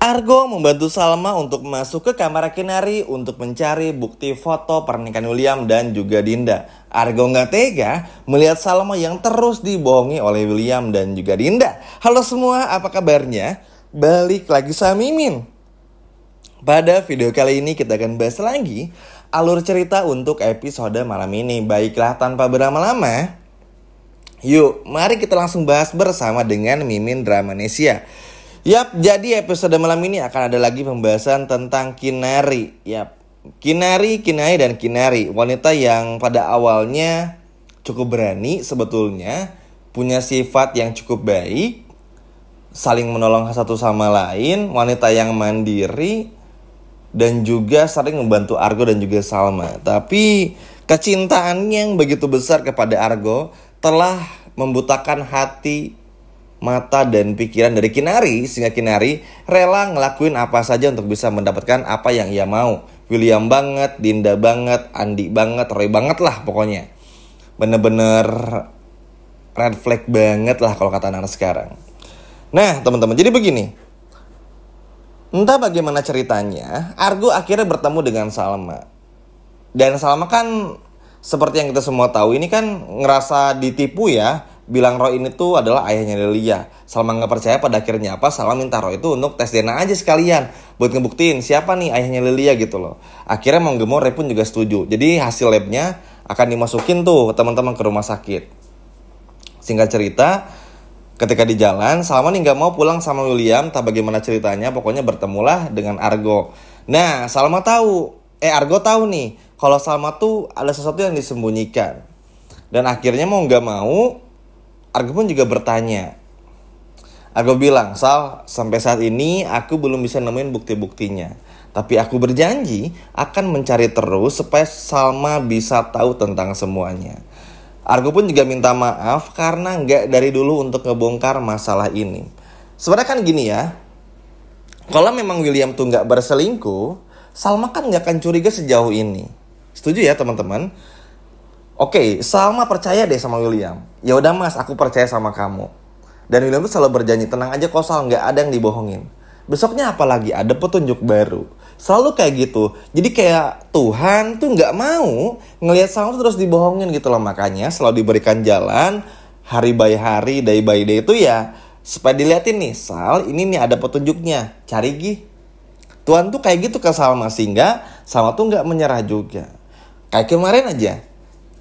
Argo membantu Salma untuk masuk ke kamar Kinari untuk mencari bukti foto pernikahan William dan juga Dinda. Argo nggak tega melihat Salma yang terus dibohongi oleh William dan juga Dinda. Halo semua, apa kabarnya? Balik lagi sama Mimin. Pada video kali ini kita akan bahas lagi alur cerita untuk episode malam ini. Baiklah, tanpa berlama-lama, yuk mari kita langsung bahas bersama dengan Mimin Dramanesia. Yap, jadi episode malam ini akan ada lagi pembahasan tentang Kinari. Yap, Kinari, dan Kinari, wanita yang pada awalnya cukup berani sebetulnya, punya sifat yang cukup baik, saling menolong satu sama lain, wanita yang mandiri, dan juga sering membantu Argo dan juga Salma. Tapi kecintaannya yang begitu besar kepada Argo telah membutakan hati, mata dan pikiran dari Kinari, sehingga Kinari rela ngelakuin apa saja untuk bisa mendapatkan apa yang ia mau. William banget, Dinda banget, Andi banget, Roy banget lah pokoknya. Bener-bener red flag banget lah kalau kata anak sekarang. Nah teman-teman, jadi begini. Entah bagaimana ceritanya, Argo akhirnya bertemu dengan Salma. Dan Salma kan seperti yang kita semua tahu, ini kan ngerasa ditipu ya. Bilang Roy ini tuh adalah ayahnya Lilia. Salma gak percaya, pada akhirnya apa? Salma minta Roy itu untuk tes DNA aja sekalian, buat ngebuktiin siapa nih ayahnya Lilia gitu loh. Akhirnya mau gak mau Roy pun juga setuju. Jadi hasil labnya akan dimasukin tuh teman-teman ke rumah sakit. Singkat cerita, ketika di jalan, Salma nih gak mau pulang sama William. Tak bagaimana ceritanya, pokoknya bertemulah dengan Argo. Nah, Argo tahu nih kalau Salma tuh ada sesuatu yang disembunyikan. Dan akhirnya mau gak mau, Argo pun juga bertanya. Argo bilang, Sal, sampai saat ini aku belum bisa nemuin bukti-buktinya. Tapi aku berjanji akan mencari terus supaya Salma bisa tahu tentang semuanya. Argo pun juga minta maaf karena nggak dari dulu untuk ngebongkar masalah ini. Sebenarnya kan gini ya, kalau memang William tuh nggak berselingkuh, Salma kan nggak akan curiga sejauh ini. Setuju ya teman-teman? Oke, Salma percaya deh sama William. Ya udah Mas, aku percaya sama kamu. Dan William tuh selalu berjanji, tenang aja kok Sal, nggak ada yang dibohongin. Besoknya apalagi ada petunjuk baru. Selalu kayak gitu. Jadi kayak Tuhan tuh nggak mau ngelihat Salma tuh terus dibohongin gitu loh. Makanya selalu diberikan jalan hari by hari, day by day itu ya supaya diliatin nih, Sal, ini nih ada petunjuknya. Cari Gi. Tuhan tuh kayak gitu ke Salma, sehingga Salma tuh nggak menyerah juga. Kayak kemarin aja,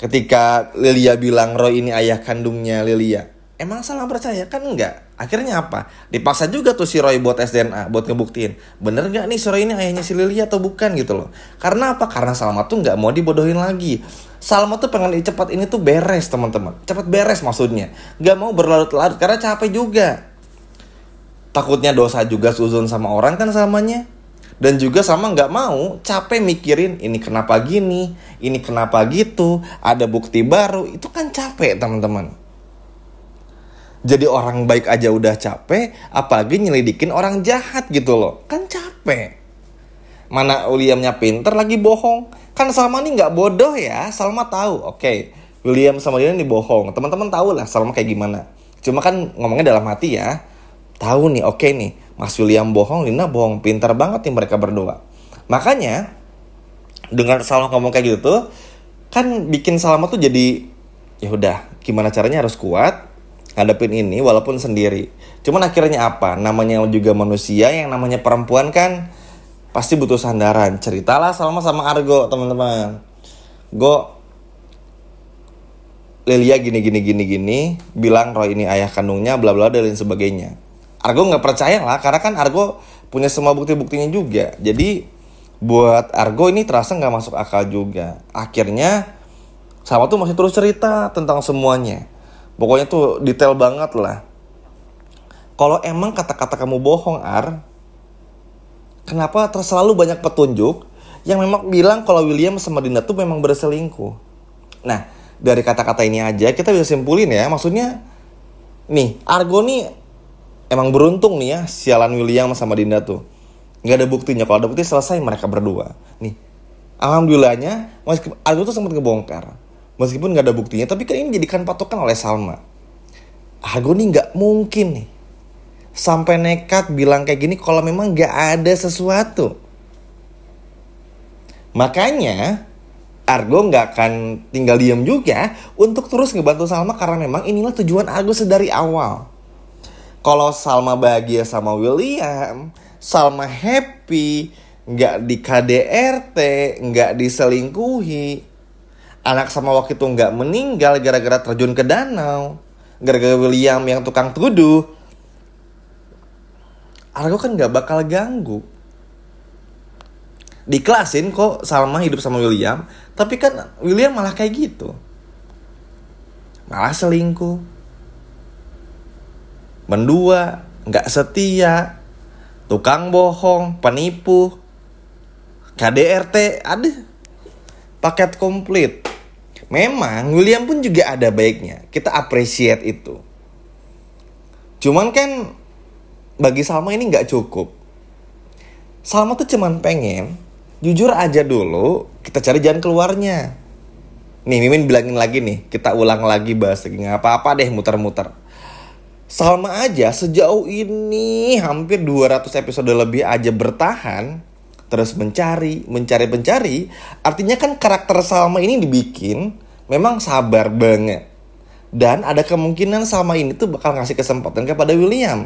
ketika Lilia bilang Roy ini ayah kandungnya Lilia, emang Salma percaya? Kan enggak. Akhirnya apa? Dipaksa juga tuh si Roy buat tes DNA, buat ngebuktiin bener gak nih si Roy ini ayahnya si Lilia atau bukan gitu loh. Karena apa? Karena Salma tuh gak mau dibodohin lagi. Salma tuh pengen cepat ini tuh beres teman-teman. Cepat beres maksudnya. Gak mau berlarut-larut karena capek juga. Takutnya dosa juga suzon sama orang kan Salmanya. Dan juga Salma gak mau capek mikirin ini kenapa gini, ini kenapa gitu, ada bukti baru. Itu kan capek teman-teman. Jadi orang baik aja udah capek, apalagi nyelidikin orang jahat gitu loh. Kan capek. Mana Williamnya pinter lagi bohong. Kan Salma nih gak bodoh ya. Salma tahu, oke, William sama dia nih bohong. Teman-teman tahu lah Salma kayak gimana. Cuma kan ngomongnya dalam hati ya. Tahu nih, oke nih, Mas William bohong, Lina bohong. Pintar banget nih mereka berdua. Makanya dengan Salma ngomong kayak gitu tuh, kan bikin Salma tuh jadi, ya udah, gimana caranya harus kuat ngadepin ini walaupun sendiri. Cuman akhirnya apa? Namanya juga manusia, yang namanya perempuan kan pasti butuh sandaran. Ceritalah Salma sama Argo, teman-teman. Lilia gini, bilang Roy ini ayah kandungnya, bla bla dan lain sebagainya. Argo nggak percaya lah, karena kan Argo punya semua bukti-buktinya juga. Jadi buat Argo ini terasa nggak masuk akal juga. Akhirnya Salma tuh masih terus cerita tentang semuanya. Pokoknya tuh detail banget lah. Kalau emang kata-kata kamu bohong, kenapa selalu banyak petunjuk yang memang bilang kalau William sama Dinda tuh memang berselingkuh? Nah, dari kata-kata ini aja kita bisa simpulin ya. Maksudnya, nih, Argo nih emang beruntung nih ya, sialan William sama Dinda tuh. Gak ada buktinya, kalau ada bukti selesai mereka berdua. Nih, alhamdulillahnya Argo tuh sempat ngebongkar. Meskipun gak ada buktinya, tapi kan ini dijadikan patokan oleh Salma. Argo nih gak mungkin nih sampai nekat bilang kayak gini kalau memang gak ada sesuatu. Makanya Argo gak akan tinggal diam juga untuk terus ngebantu Salma, karena memang inilah tujuan Argo sedari awal. Kalau Salma bahagia sama William, Salma happy, gak di KDRT, gak diselingkuhi, anak sama waktu itu gak meninggal gara-gara terjun ke danau, gara-gara William yang tukang tuduh, Argo kan gak bakal ganggu. Diklasin kok Salma hidup sama William, tapi kan William malah kayak gitu, malah selingkuh, mendua, gak setia, tukang bohong, penipu, KDRT, ada paket komplit. Memang William pun juga ada baiknya, kita appreciate itu. Cuman kan bagi Salma ini gak cukup. Salma tuh cuman pengen jujur aja dulu, kita cari jalan keluarnya. Nih Mimin bilangin lagi nih, kita ulang lagi bahas lagi, gak apa-apa deh muter-muter. Salma aja sejauh ini hampir 200 episode lebih aja bertahan, terus mencari. Artinya kan karakter Salma ini dibikin memang sabar banget. Dan ada kemungkinan Salma ini tuh bakal ngasih kesempatan kepada William.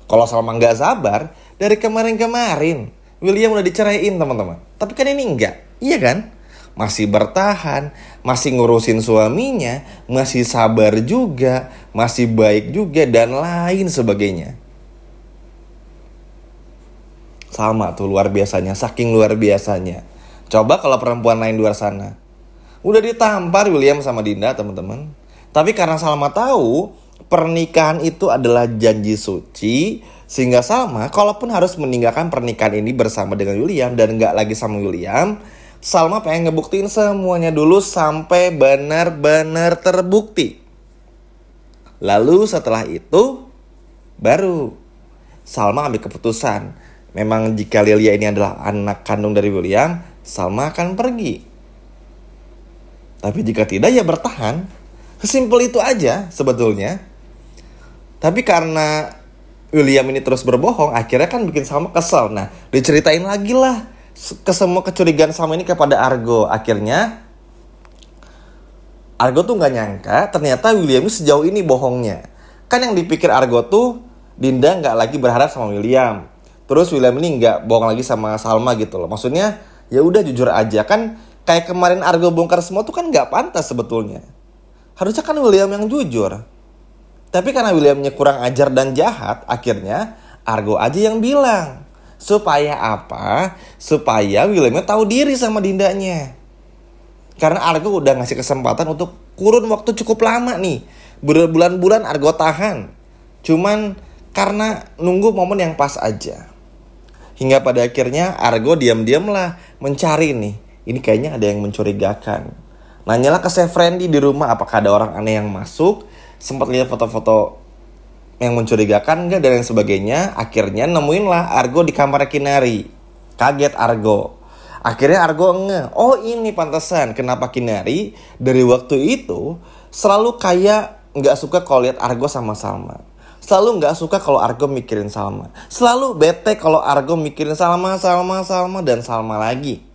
Kalau Salma gak sabar, dari kemarin-kemarin William udah diceraiin teman-teman. Tapi kan ini enggak, iya kan? Masih bertahan, masih ngurusin suaminya, masih sabar juga, masih baik juga, dan lain sebagainya. Sama tuh luar biasanya, saking luar biasanya. Coba kalau perempuan lain di luar sana, udah ditampar William sama Dinda teman-teman. Tapi karena Salma tahu pernikahan itu adalah janji suci, sehingga Salma kalaupun harus meninggalkan pernikahan ini bersama dengan William dan gak lagi sama William, Salma pengen ngebuktiin semuanya dulu sampai benar-benar terbukti. Lalu setelah itu baru Salma ambil keputusan. Memang jika Lilia ini adalah anak kandung dari William, Salma akan pergi. Tapi jika tidak ya bertahan. Sesimpel itu aja sebetulnya. Tapi karena William ini terus berbohong, akhirnya kan bikin Salma kesel. Nah, diceritain lagi lah ke semua kecurigaan Salma ini kepada Argo. Akhirnya Argo tuh gak nyangka ternyata William ini sejauh ini bohongnya. Kan yang dipikir Argo tuh Dinda gak lagi berharap sama William, terus William ini gak bohong lagi sama Salma gitu loh. Maksudnya ya udah jujur aja. Kan kayak kemarin Argo bongkar semua tuh kan gak pantas sebetulnya. Harusnya kan William yang jujur. Tapi karena Williamnya kurang ajar dan jahat, akhirnya Argo aja yang bilang. Supaya apa? Supaya Williamnya tahu diri sama Dindanya. Karena Argo udah ngasih kesempatan untuk kurun waktu cukup lama nih. Berbulan-bulan Argo tahan. Cuman karena nunggu momen yang pas aja. Hingga pada akhirnya Argo diam-diam lah mencari nih. Ini kayaknya ada yang mencurigakan. Nanyalah ke Chef Randy di rumah apakah ada orang aneh yang masuk. Sempat lihat foto-foto yang mencurigakan enggak dan lain sebagainya. Akhirnya nemuin lah Argo di kamar Kinari. Kaget Argo. Akhirnya Argo oh ini pantesan kenapa Kinari dari waktu itu selalu kayak gak suka kalau lihat Argo sama Salma. Selalu gak suka kalau Argo mikirin Salma. Selalu bete kalau Argo mikirin Salma dan Salma lagi.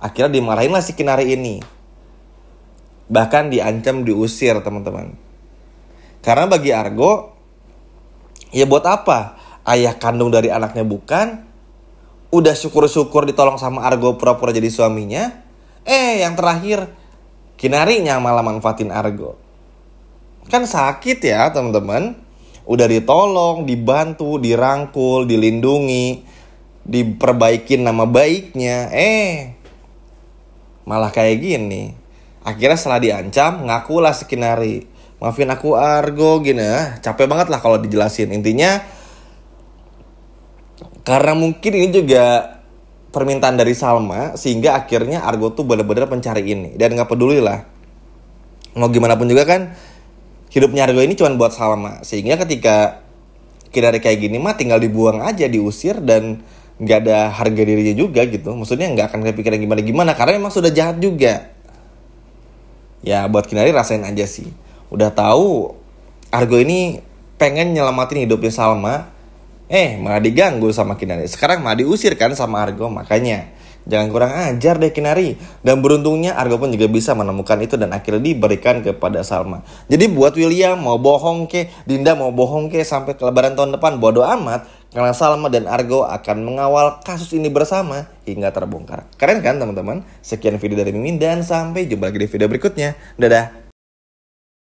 Akhirnya dimarahin lah si Kinari ini. Bahkan diancam diusir teman-teman. Karena bagi Argo, ya buat apa? Ayah kandung dari anaknya bukan. Udah syukur-syukur ditolong sama Argo pura-pura jadi suaminya. Yang terakhir, Kinarinya malah manfaatin Argo. Kan sakit ya teman-teman. Udah ditolong, dibantu, dirangkul, dilindungi, diperbaikin nama baiknya. Malah kayak gini. Akhirnya setelah diancam, ngakulah si Kinari. Maafin aku Argo gini. Capek banget lah kalau dijelasin. Intinya karena mungkin ini juga permintaan dari Salma, sehingga akhirnya Argo tuh benar-benar mencari ini. Dan gak peduli lah, mau gimana pun juga kan hidupnya Argo ini cuma buat Salma. Sehingga ketika Kinari kayak gini mah tinggal dibuang aja, diusir. Dan gak ada harga dirinya juga gitu. Maksudnya gak akan kepikiran gimana-gimana, karena emang sudah jahat juga. Ya buat Kinari rasain aja sih. Udah tahu Argo ini pengen nyelamatin hidupnya Salma, malah diganggu sama Kinari. Sekarang malah diusir kan sama Argo. Makanya jangan kurang ajar deh Kinari. Dan beruntungnya Argo pun juga bisa menemukan itu dan akhirnya diberikan kepada Salma. Jadi buat William mau bohong ke, Dinda mau bohong ke, sampai ke lebaran tahun depan bodo amat, karena Salma dan Argo akan mengawal kasus ini bersama hingga terbongkar. Keren kan teman-teman? Sekian video dari Mimin dan sampai jumpa lagi di video berikutnya. Dadah.